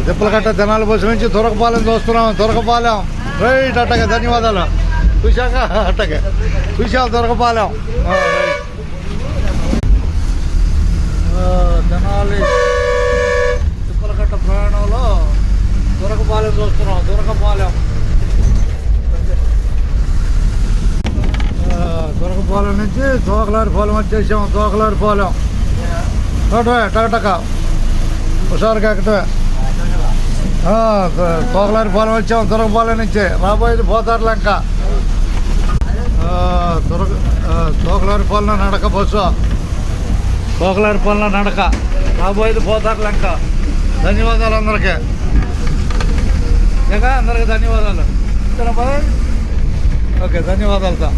Tippalakatta Tenali bus నుంచి తురకపాలెం చూస్తున్నాం. Turakapalem right అట్టగే ధన్యవాదాలు. చూశాక అట్టగే చూశావు తురకపాలెం. తెనాలి తిప్పలకట్ట ప్రయాణంలో తురకపాలెం చూస్తున్నాం. తురకపాలెం తురకపాలెం నుంచి తోకలారిపాలెం వచ్చేసాం. తోకలారిపాలెం టకటమే టకటక హుషారుగా ఎక్కటమే. తోకలారిపాలెం వచ్చాం. తురకపాలెం నుంచి రాబోయేది పోతారులంక. తోకలారిపాలెం నడక బస్సు. తోకలారిపాలెం నడక రాబోయేది పోతారులంక. ధన్యవాదాలు అందరికీ. ఇంకా అందరికీ ధన్యవాదాలు. ఓకే ధన్యవాదాలు సార్.